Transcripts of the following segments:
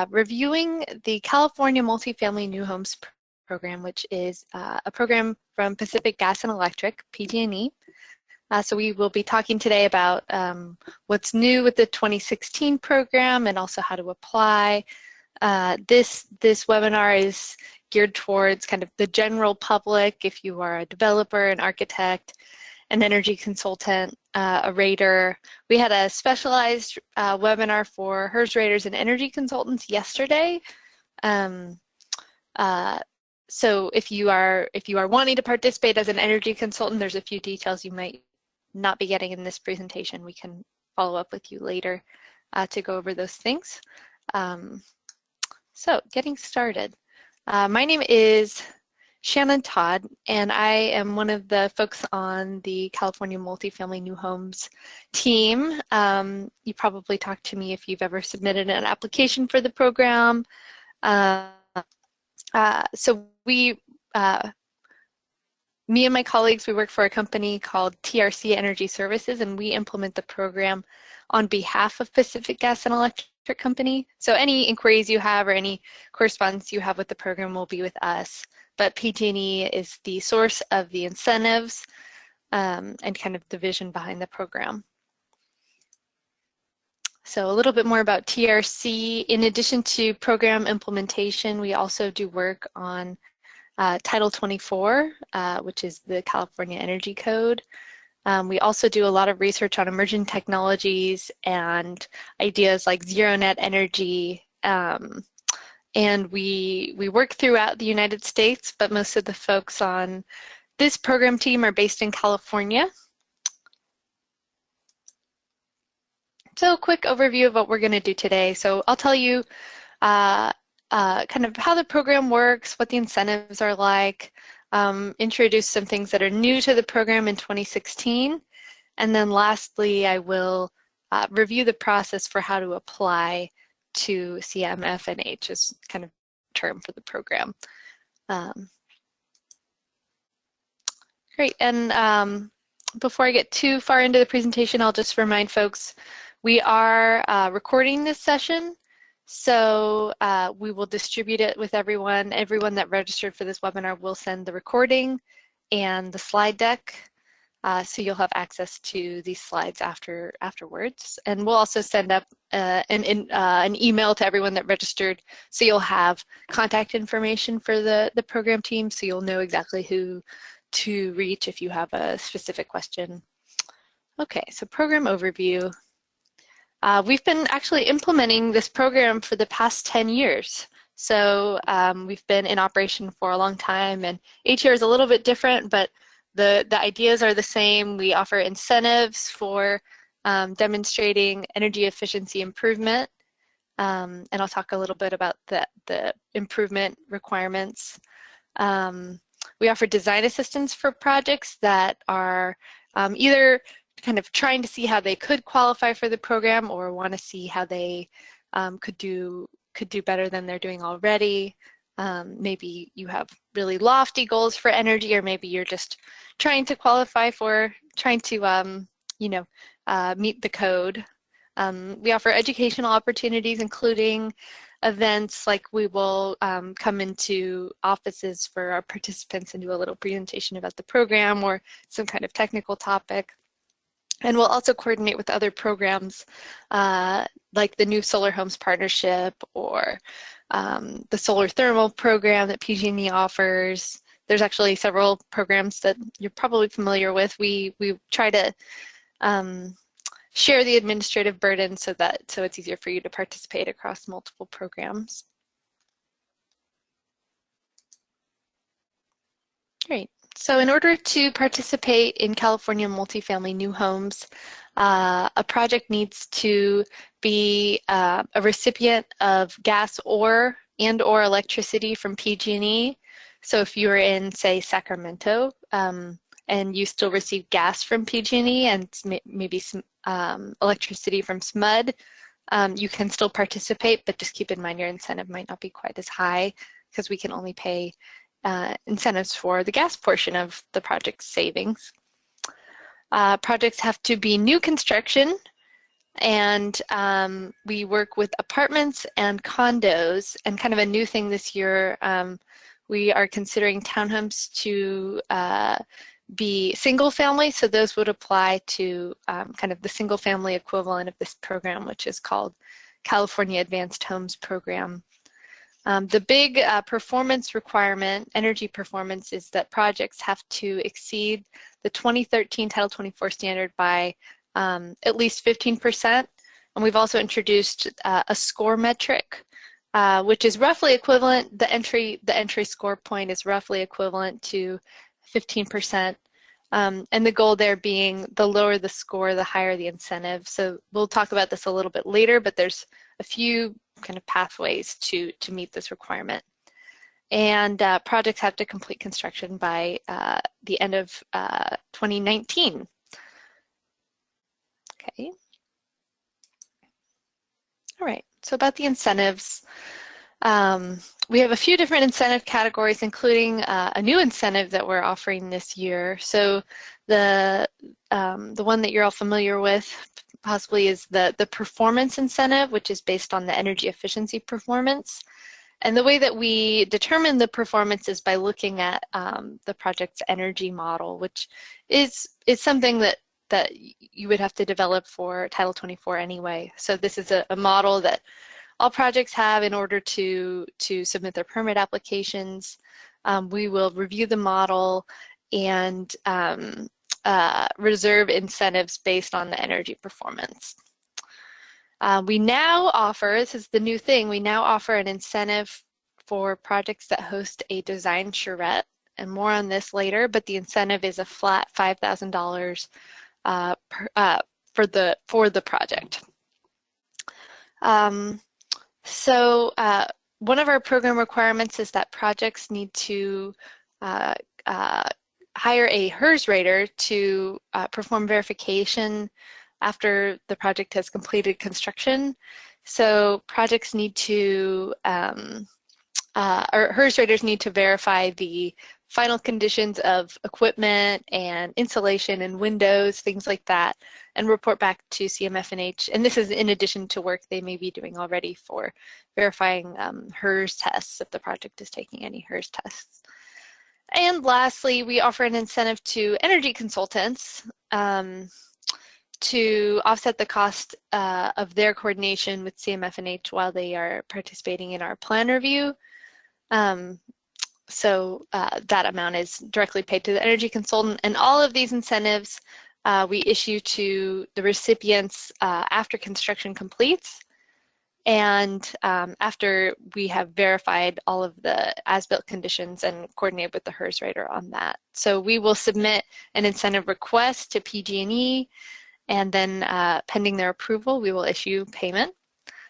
reviewing the California Multifamily New Homes program, which is a program from Pacific Gas and Electric, PG&E. So we will be talking today about what's new with the 2016 program and also how to apply. This webinar is geared towards kind of the general public. If you are a developer, an architect, an energy consultant, a rater. We had a specialized webinar for HERS raters and energy consultants yesterday. So if you are wanting to participate as an energy consultant, there's a few details you might not be getting in this presentation. We can follow up with you later to go over those things. So getting started. My name is Shannon Todd, and I am one of the folks on the California Multifamily New Homes team. You probably talked to me if you've ever submitted an application for the program. So me and my colleagues, we work for a company called TRC Energy Services, and we implement the program on behalf of Pacific Gas and Electric Company. So any inquiries you have or any correspondence you have with the program will be with us. But PG&E is the source of the incentives and kind of the vision behind the program. So a little bit more about TRC. In addition to program implementation, we also do work on Title 24, which is the California Energy Code. We also do a lot of research on emerging technologies and ideas like zero net energy. And we work throughout the United States, but most of the folks on this program team are based in California. So a quick overview of what we're going to do today. So I'll tell you kind of how the program works, what the incentives are like, introduce some things that are new to the program in 2016, and then lastly I will review the process for how to apply to CMFNH is kind of term for the program. Great, and before I get too far into the presentation, I'll just remind folks we are recording this session, so we will distribute it with everyone. Everyone that registered for this webinar will send the recording and the slide deck. So you'll have access to these slides afterwards. And we'll also send up an email to everyone that registered, so you'll have contact information for the program team, so you'll know exactly who to reach if you have a specific question. Okay, so program overview. We've been actually implementing this program for the past 10 years. So we've been in operation for a long time, and each year is a little bit different, but the ideas are the same. We offer incentives for demonstrating energy efficiency improvement, and I'll talk a little bit about the improvement requirements. We offer design assistance for projects that are either kind of trying to see how they could qualify for the program or want to see how they could do better than they're doing already. Maybe you have really lofty goals for energy, or maybe you're just trying to qualify for, trying to, meet the code. We offer educational opportunities, including events like we will come into offices for our participants and do a little presentation about the program or some kind of technical topic. And we'll also coordinate with other programs like the New Solar Homes Partnership or the Solar Thermal program that PG&E offers. There's actually several programs that you're probably familiar with. We try to share the administrative burden so it's easier for you to participate across multiple programs. Great. So in order to participate in California Multifamily New Homes, a project needs to be a recipient of gas or electricity from PG&E. So if you're in, say, Sacramento, and you still receive gas from PG&E and maybe some electricity from SMUD, you can still participate, but just keep in mind your incentive might not be quite as high because we can only pay incentives for the gas portion of the project's savings. Projects have to be new construction And we work with apartments and condos, and kind of a new thing this year, we are considering townhomes to be single family, so those would apply to kind of the single family equivalent of this program, which is called California Advanced Homes Program. The big performance requirement, energy performance, is that projects have to exceed the 2013 Title 24 standard by at least 15%. And we've also introduced a score metric, which is roughly equivalent. The entry score point is roughly equivalent to 15%. And the goal there being the lower the score, the higher the incentive. So we'll talk about this a little bit later, but there's a few kind of pathways to meet this requirement. And projects have to complete construction by the end of 2019. Okay. All right, so about the incentives. We have a few different incentive categories, including a new incentive that we're offering this year. So the one that you're all familiar with possibly is the performance incentive, which is based on the energy efficiency performance. And the way that we determine the performance is by looking at the project's energy model, which is something that you would have to develop for Title 24 anyway. So this is a model that all projects have in order to submit their permit applications. We will review the model and reserve incentives based on the energy performance. We now offer, this is the new thing, we now offer an incentive for projects that host a design charrette, and more on this later, but the incentive is a flat $5,000 for the project. So one of our program requirements is that projects need to hire a HERS rater to perform verification after the project has completed construction. So projects need to, or HERS raters need to verify the final conditions of equipment and insulation and windows, things like that, and report back to CMFNH. And this is in addition to work they may be doing already for verifying HERS tests if the project is taking any HERS tests. And lastly, we offer an incentive to energy consultants to offset the cost of their coordination with CMFNH while they are participating in our plan review. So that amount is directly paid to the energy consultant, and all of these incentives we issue to the recipients after construction completes and after we have verified all of the as-built conditions and coordinated with the HERS rater on that. So we will submit an incentive request to PG&E, and then pending their approval, we will issue payment.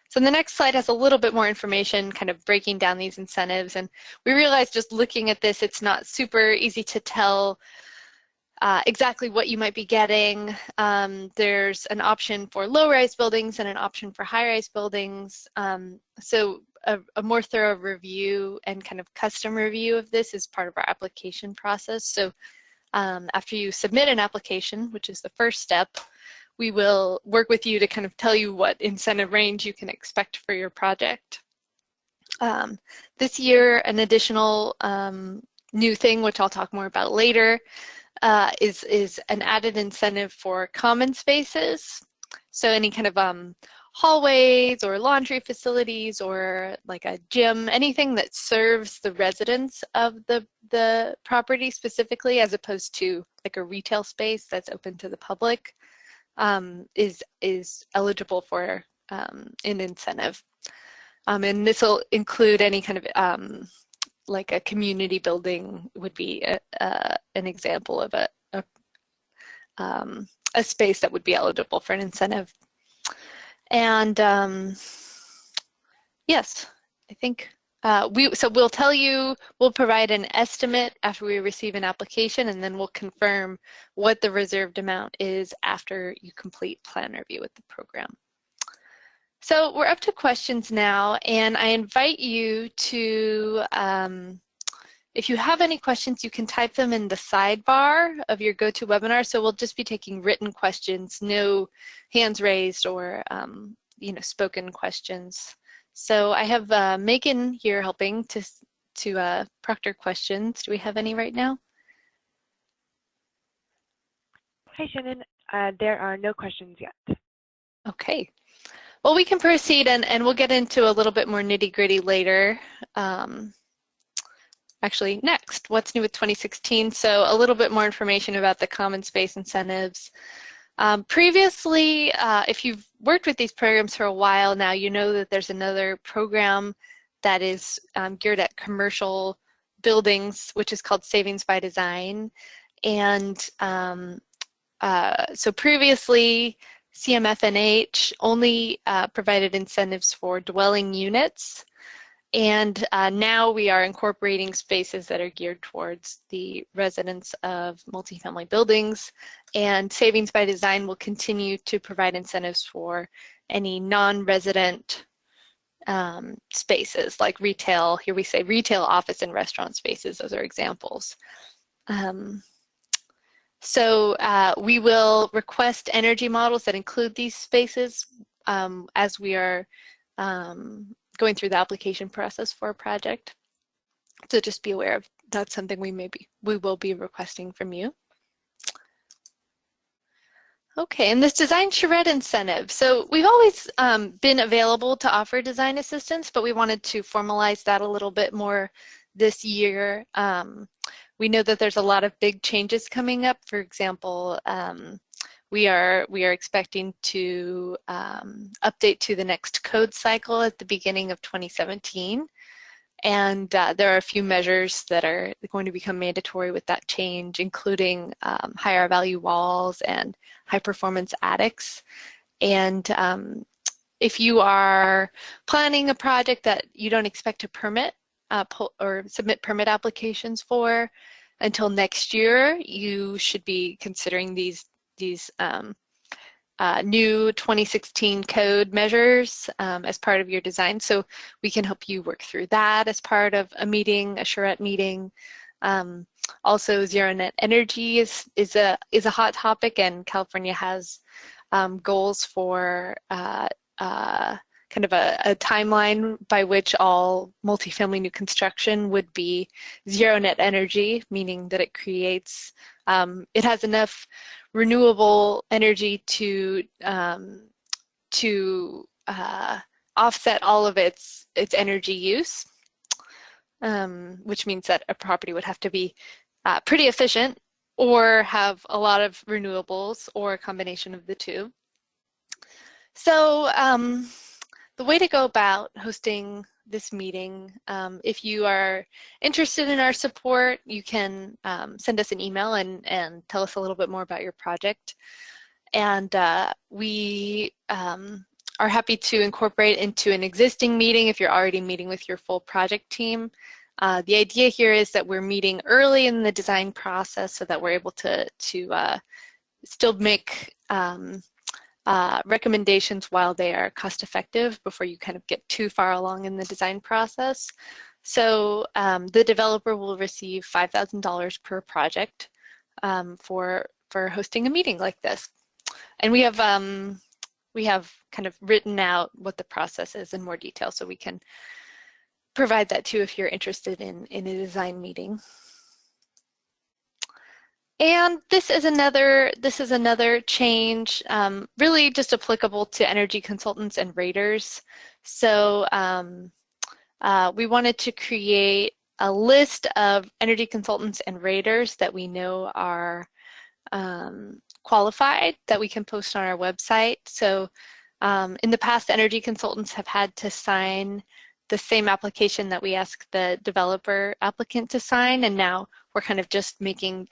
So the next slide has a little bit more information kind of breaking down these incentives, and we realized just looking at this, it's not super easy to tell exactly what you might be getting. There's an option for low-rise buildings and an option for high-rise buildings. So a more thorough review and kind of custom review of this is part of our application process. So after you submit an application, which is the first step, we will work with you to kind of tell you what incentive range you can expect for your project. This year, an additional new thing, which I'll talk more about later, is an added incentive for common spaces. So any kind of hallways or laundry facilities or like a gym, anything that serves the residents of the property specifically, as opposed to like a retail space that's open to the public, is eligible for an incentive. And this will include any kind of like a community building would be an example of a space that would be eligible for an incentive. And yes, I think so we'll tell you, we'll provide an estimate after we receive an application, and then we'll confirm what the reserved amount is after you complete plan review with the program. So we're up to questions now, and I invite you to If you have any questions, you can type them in the sidebar of your GoToWebinar. So we'll just be taking written questions, no hands raised or spoken questions. So I have Megan here helping to proctor questions. Do we have any right now? Hi, Shannon. There are no questions yet. Okay. Well, we can proceed and we'll get into a little bit more nitty-gritty later. Actually, next, what's new with 2016? So a little bit more information about the common space incentives. Previously, if you've worked with these programs for a while now, you know that there's another program that is geared at commercial buildings, which is called Savings by Design. And so previously, CMFNH only provided incentives for dwelling units. And now we are incorporating spaces that are geared towards the residents of multifamily buildings. And Savings by Design will continue to provide incentives for any non-resident spaces like retail. Here we say retail, office, and restaurant spaces. Those are examples. So we will request energy models that include these spaces as we are going through the application process for a project. So just be aware of that's something we will be requesting from you. Okay, and this design charrette incentive. So we've always been available to offer design assistance, but we wanted to formalize that a little bit more this year. We know that there's a lot of big changes coming up. For example, we are expecting to update to the next code cycle at the beginning of 2017. And there are a few measures that are going to become mandatory with that change, including higher value walls and high performance attics. And if you are planning a project that you don't expect to permit or submit permit applications for until next year, you should be considering these new 2016 code measures as part of your design. So we can help you work through that as part of a meeting, a charrette meeting. Also, zero net energy is a hot topic, and California has goals for kind of a timeline by which all multifamily new construction would be zero net energy, meaning that it creates, it has enough renewable energy to offset all of its energy use, which means that a property would have to be pretty efficient or have a lot of renewables or a combination of the two. So the way to go about hosting this meeting, if you are interested in our support, you can send us an email and tell us a little bit more about your project. And we are happy to incorporate into an existing meeting if you're already meeting with your full project team. The idea here is that we're meeting early in the design process so that we're able to still make recommendations while they are cost effective before you kind of get too far along in the design process. So the developer will receive $5,000 per project for hosting a meeting like this. And we have kind of written out what the process is in more detail, so we can provide that too if you're interested in a design meeting. And this is another change, really just applicable to energy consultants and raters. So we wanted to create a list of energy consultants and raters that we know are qualified that we can post on our website. So in the past, energy consultants have had to sign the same application that we ask the developer applicant to sign, and now we're kind of just making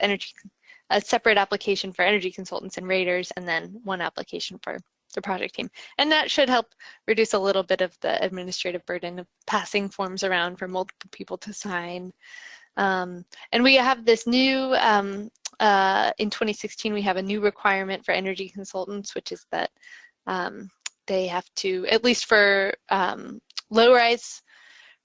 a separate application for energy consultants and raters, and then one application for the project team. And that should help reduce a little bit of the administrative burden of passing forms around for multiple people to sign. And we have this new, in 2016, we have a new requirement for energy consultants, which is that they have to, at least for low-rise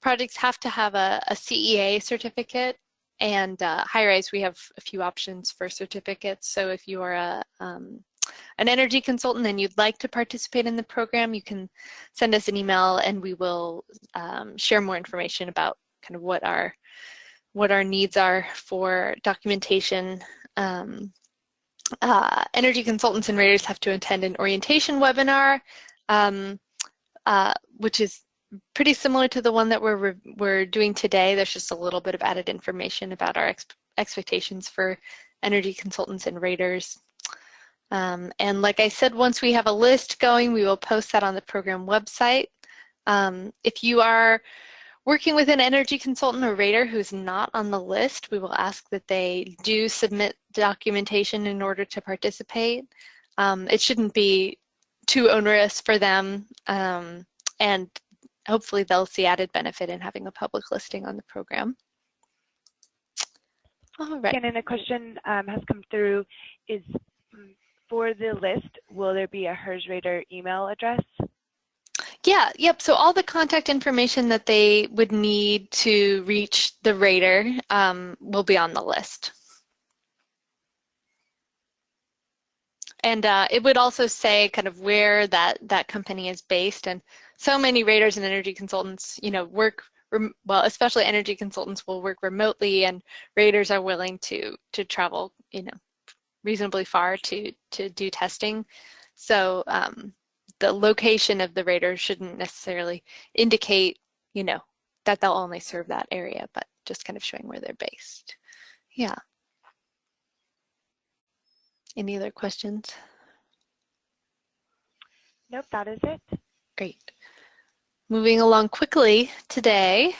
projects, have to have a CEA certificate and high-rise, we have a few options for certificates. So if you are an energy consultant and you'd like to participate in the program, you can send us an email and we will share more information about kind of what our needs are for documentation. Energy consultants and raters have to attend an orientation webinar, which is pretty similar to the one that we're doing today. There's just a little bit of added information about our expectations for energy consultants and raters. And like I said, once we have a list going, we will post that on the program website. If you are working with an energy consultant or rater who's not on the list, we will ask that they do submit documentation in order to participate. It shouldn't be too onerous for them, and hopefully they'll see added benefit in having a public listing on the program. All right. And then a question has come through is, for the list, will there be a HERS rater email address? Yeah, yep, so all the contact information that they would need to reach the rater will be on the list. And it would also say kind of where that company is based, and so many raters and energy consultants, you know, work, well, especially energy consultants will work remotely, and raters are willing to travel, you know, reasonably far to do testing. So the location of the rater shouldn't necessarily indicate, you know, that they'll only serve that area, but just kind of showing where they're based. Yeah. Any other questions? Nope, that is it. Great. Moving along quickly today.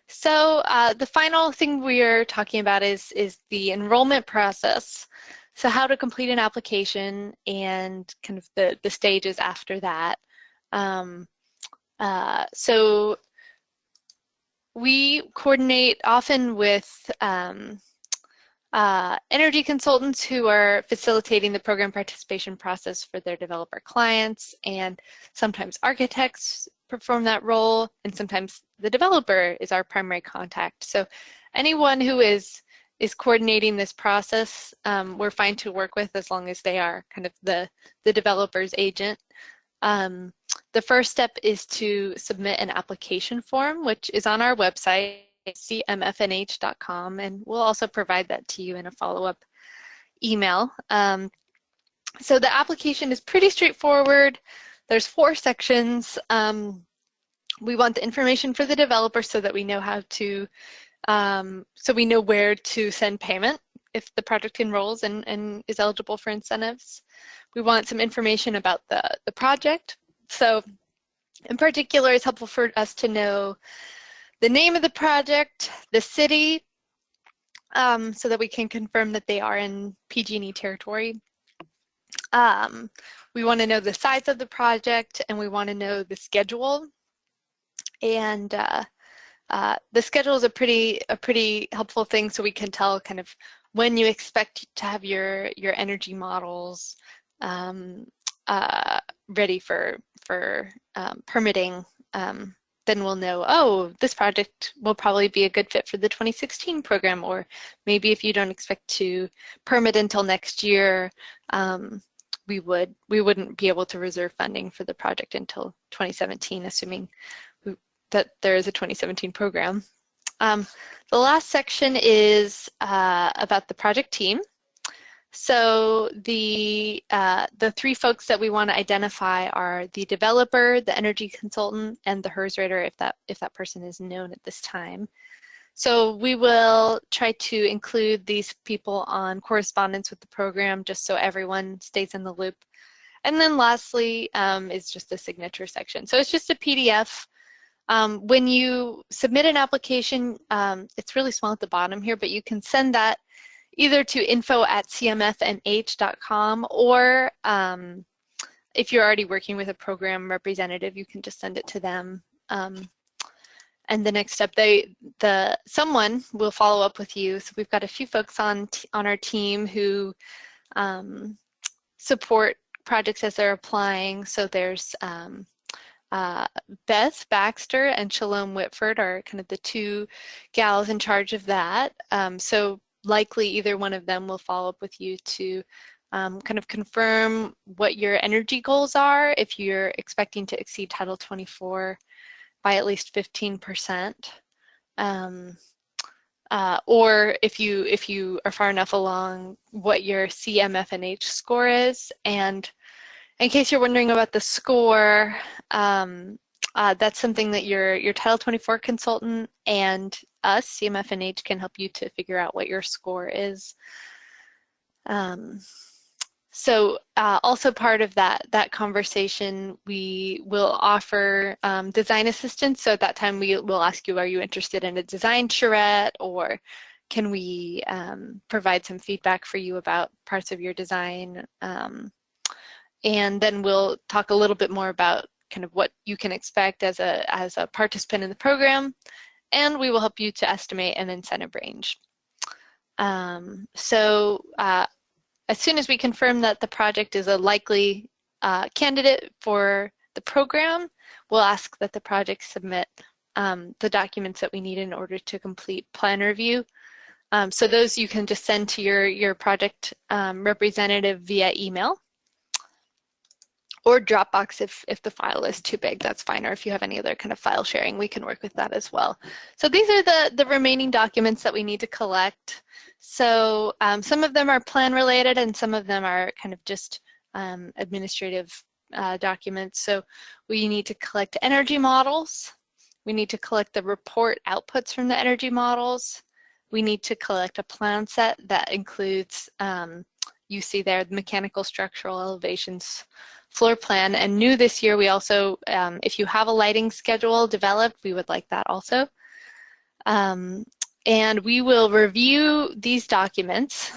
So the final thing we are talking about is the enrollment process. So how to complete an application and kind of the stages after that. So we coordinate often with energy consultants who are facilitating the program participation process for their developer clients, and sometimes architects perform that role, and sometimes the developer is our primary contact. So anyone who is coordinating this process, we're fine to work with as long as they are kind of the developer's agent. The first step is to submit an application form, which is on our website, CMFNH.com, and we'll also provide that to you in a follow-up email. So the application is pretty straightforward. There's 4 sections. We want the information for the developer so that we know how to, so we know where to send payment if the project enrolls and is eligible for incentives. We want some information about the project. So in particular, it's helpful for us to know the name of the project, the city, so that we can confirm that they are in PG&E territory. We want to know the size of the project, and we want to know the schedule. And the schedule is a pretty helpful thing, so we can tell kind of when you expect to have your energy models ready for permitting. Then we'll know, oh, this project will probably be a good fit for the 2016 program, or maybe if you don't expect to permit until next year, we wouldn't be able to reserve funding for the project until 2017, assuming that there is a 2017 program. The last section is about the project team. So the 3 folks that we want to identify are the developer, the energy consultant, and the HERS rater if that person is known at this time. So we will try to include these people on correspondence with the program just so everyone stays in the loop. And then lastly is just the signature section. So it's just a PDF. When you submit an application, it's really small at the bottom here, but you can send that either to info@cmfnh.com, or if you're already working with a program representative, you can just send it to them. And the next step, someone will follow up with you. So we've got a few folks on our team who support projects as they're applying. So there's Beth Baxter and Shalom Whitford are kind of the two gals in charge of that. So likely either one of them will follow up with you to kind of confirm what your energy goals are if you're expecting to exceed Title 24 by at least 15%. Or if you are far enough along, what your CMFNH score is. And in case you're wondering about the score, that's something that your Title 24 consultant and us, CMFNH, can help you to figure out what your score is. Also part of that conversation, we will offer design assistance. So at that time, we will ask you, are you interested in a design charrette, or can we provide some feedback for you about parts of your design? And then we'll talk a little bit more about kind of what you can expect as a participant in the program, and we will help you to estimate an incentive range. As soon as we confirm that the project is a likely candidate for the program, we'll ask that the project submit the documents that we need in order to complete plan review. So those you can just send to your project representative via email, or Dropbox if the file is too big, that's fine. Or if you have any other kind of file sharing, we can work with that as well. So these are the remaining documents that we need to collect. So some of them are plan related and some of them are kind of just administrative documents. So we need to collect energy models. We need to collect the report outputs from the energy models. We need to collect a plan set that includes, you see there, the mechanical, structural, elevations, floor plan. And new this year, we also, if you have a lighting schedule developed, we would like that also. And we will review these documents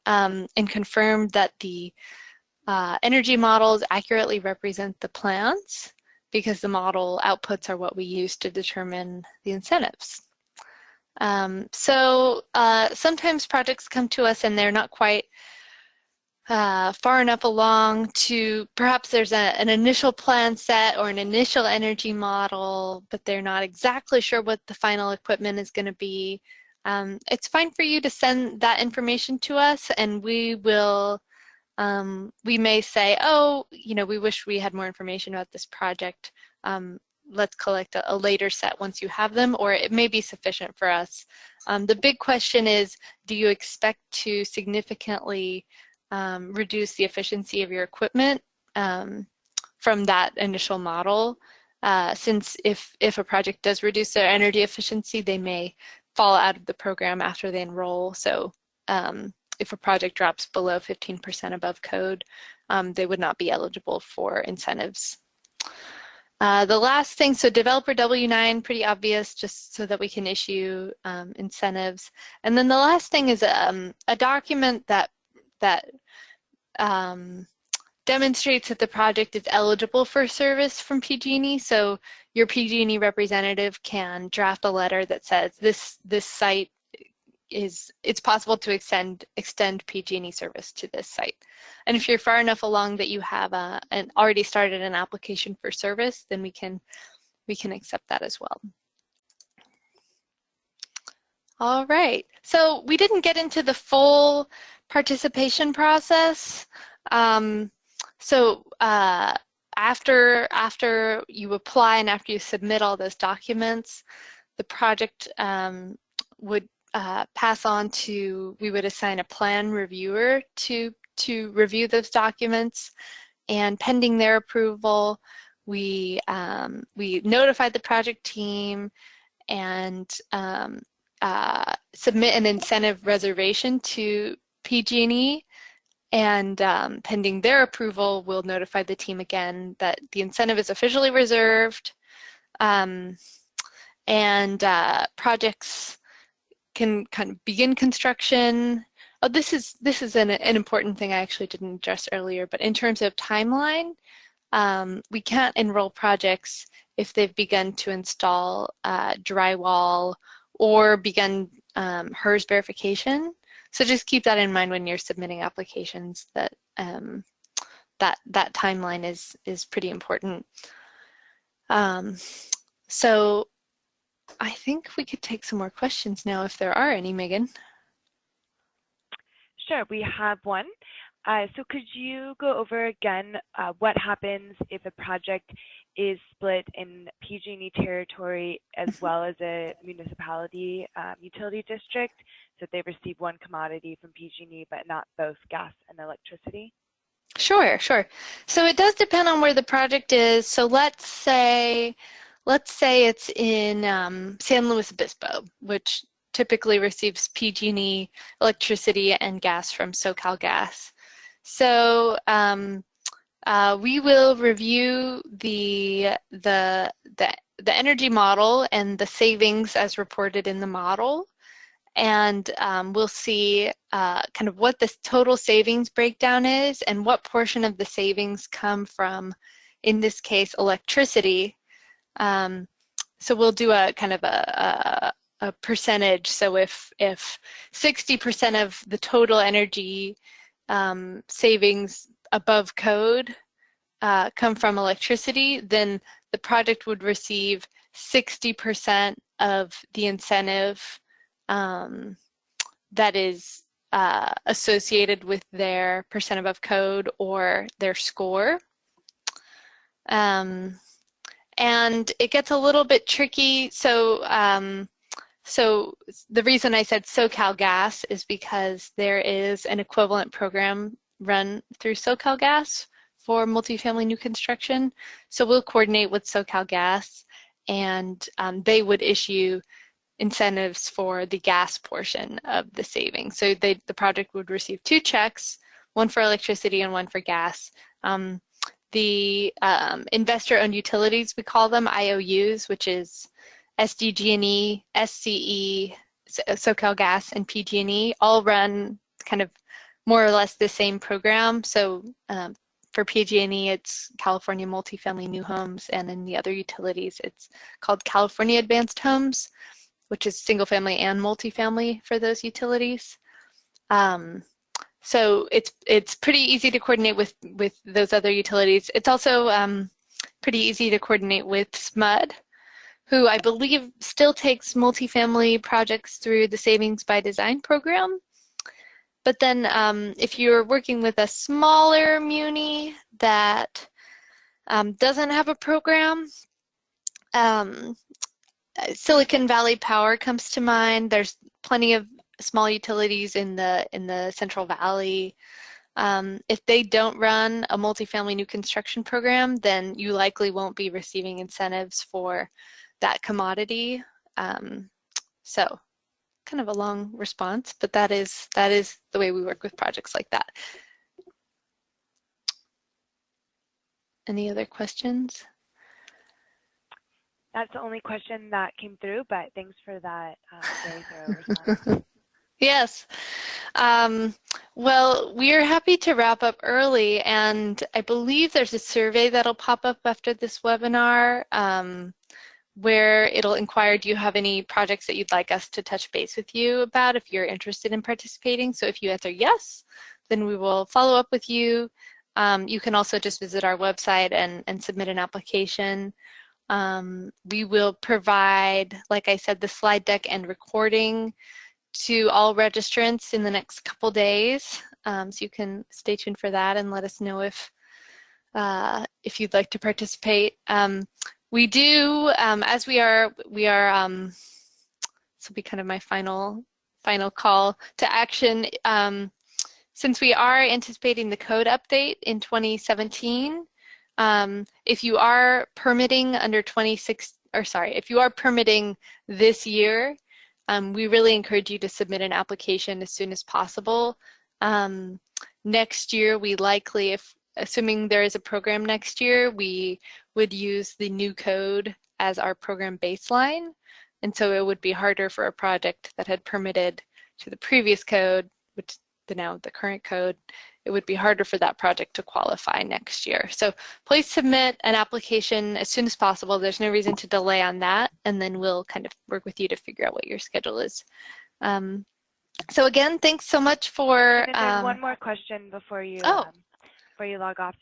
and confirm that the energy models accurately represent the plans, because the model outputs are what we use to determine the incentives. Sometimes projects come to us and they're not quite far enough along to, perhaps there's an initial plan set or an initial energy model, but they're not exactly sure what the final equipment is going to be. It's fine for you to send that information to us, and we will, we may say, oh, you know, we wish we had more information about this project. Let's collect a later set once you have them, or it may be sufficient for us. The big question is, do you expect to significantly reduce the efficiency of your equipment from that initial model? Since if a project does reduce their energy efficiency, they may fall out of the program after they enroll. So if a project drops below 15% above code, they would not be eligible for incentives. The last thing, so developer W-9, pretty obvious, just so that we can issue incentives. And then the last thing is a document that demonstrates that the project is eligible for service from PG&E. So your PG&E representative can draft a letter that says this site it's possible to extend PG&E service to this site. And if you're far enough along that you have already started an application for service, then we can accept that as well. All right, so we didn't get into the full participation process. After you apply and after you submit all those documents, the project would pass on to, we would assign a plan reviewer to review those documents, and pending their approval, we notify the project team and submit an incentive reservation to PG&E, and pending their approval, we'll notify the team again that the incentive is officially reserved, projects can kind of begin construction. Oh, this is an important thing I actually didn't address earlier, but in terms of timeline, we can't enroll projects if they've begun to install drywall or begun HERS verification. So just keep that in mind when you're submitting applications, that that timeline is pretty important. So I think we could take some more questions now if there are any, Megan. Sure, we have one. So could you go over again what happens if a project is split in PG&E territory as well as a municipality utility district, so they receive one commodity from PG&E but not both gas and electricity? Sure, sure. So it does depend on where the project is. So let's say it's in San Luis Obispo, which typically receives PG&E electricity and gas from SoCalGas. So we will review the energy model and the savings as reported in the model, and we'll see kind of what the total savings breakdown is and what portion of the savings come from, in this case, electricity. So we'll do a kind of a percentage. So if 60% of the total energy savings above code come from electricity, then the project would receive 60% of the incentive that is associated with their percent above code or their score. And it gets a little bit tricky. So the reason I said SoCalGas is because there is an equivalent program run through SoCalGas for multifamily new construction. So we'll coordinate with SoCalGas, and they would issue incentives for the gas portion of the savings. So the project would receive 2 checks, one for electricity and one for gas. The investor-owned utilities, we call them IOUs, which is SDG&E, SCE, SoCalGas, and PG&E, all run kind of more or less the same program. So for PG&E, it's California Multifamily New Homes, and in the other utilities, it's called California Advanced Homes, which is single family and multifamily for those utilities. So it's pretty easy to coordinate with those other utilities. It's also pretty easy to coordinate with SMUD, who I believe still takes multifamily projects through the Savings by Design program. But then if you're working with a smaller muni that doesn't have a program, Silicon Valley Power comes to mind. There's plenty of small utilities in the Central Valley. If they don't run a multifamily new construction program, then you likely won't be receiving incentives for that commodity. So kind of a long response, but that is the way we work with projects like that. Any other questions? That's the only question that came through, but thanks for that very thorough response. Yes. Well, we are happy to wrap up early, and I believe there's a survey that'll pop up after this webinar where it'll inquire, do you have any projects that you'd like us to touch base with you about if you're interested in participating? So if you answer yes, then we will follow up with you. You can also just visit our website and submit an application. We will provide, like I said, the slide deck and recording to all registrants in the next couple days. So you can stay tuned for that and let us know if you'd like to participate. We do, as we are, this will be kind of my final call to action. Since we are anticipating the code update in 2017, if you are permitting under if you are permitting this year, we really encourage you to submit an application as soon as possible. Next year, we likely, assuming there is a program next year, we would use the new code as our program baseline. And so it would be harder for a project that had permitted to the previous code, which now the current code, it would be harder for that project to qualify next year. So please submit an application as soon as possible. There's no reason to delay on that, and then we'll kind of work with you to figure out what your schedule is. So again, thanks so much for. And then one more question before you log off.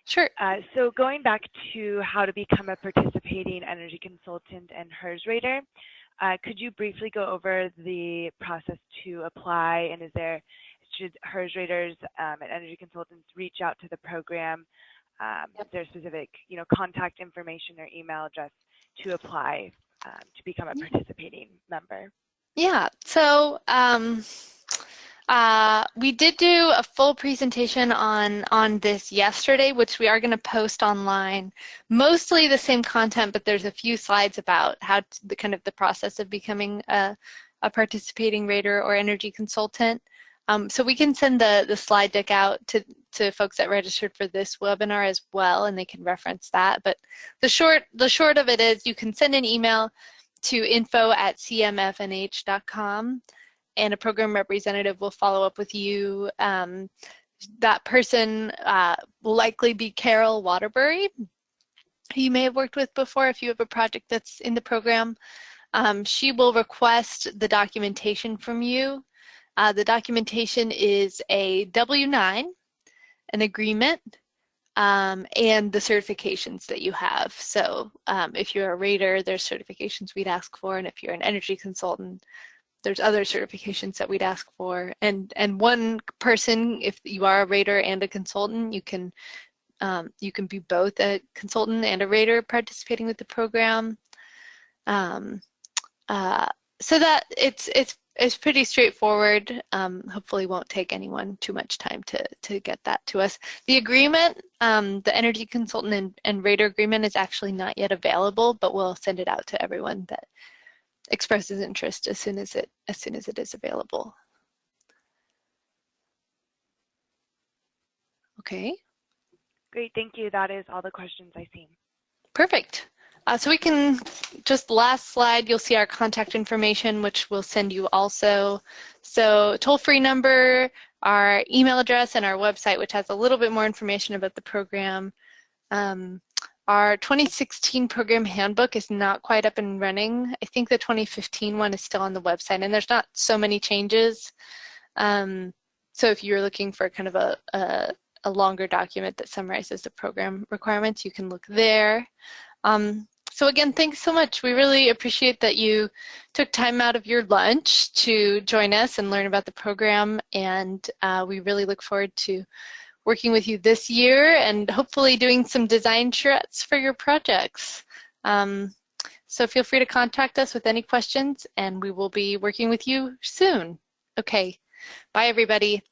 Sure. So going back to how to become a participating energy consultant and HERS rater, could you briefly go over the process to apply, and should HERS raters and energy consultants reach out to the program? Is there specific, contact information or email address to apply to become a participating member? Yeah, so we did do a full presentation on this yesterday, which we are going to post online. Mostly the same content, but there's a few slides about how the process of becoming a participating rater or energy consultant. So we can send the slide deck out to folks that registered for this webinar as well, and they can reference that. But the short of it is you can send an email to info@cmfnh.com, and a program representative will follow up with you. That person will likely be Carol Waterbury, who you may have worked with before if you have a project that's in the program. She will request the documentation from you. The documentation is a W-9, an agreement, and the certifications that you have. So if you're a rater, there's certifications we'd ask for, and if you're an energy consultant, there's other certifications that we'd ask for. And one person, if you are a rater and a consultant, you can be both a consultant and a rater participating with the program. So that it's pretty straightforward. Hopefully won't take anyone too much time to get that to us. The agreement, the energy consultant and rater agreement, is actually not yet available, but we'll send it out to everyone that expresses interest as soon as it is available. Okay. Great, thank you. That is all the questions I see. Perfect. So we can, just last slide, you'll see our contact information, which we'll send you also. So toll-free number, our email address, and our website, which has a little bit more information about the program. Our 2016 program handbook is not quite up and running. I think the 2015 one is still on the website, and there's not so many changes. So if you're looking for kind of a longer document that summarizes the program requirements, you can look there. So again, thanks so much. We really appreciate that you took time out of your lunch to join us and learn about the program, and we really look forward to working with you this year and hopefully doing some design charrettes for your projects. So feel free to contact us with any questions, and we will be working with you soon. Okay, bye everybody.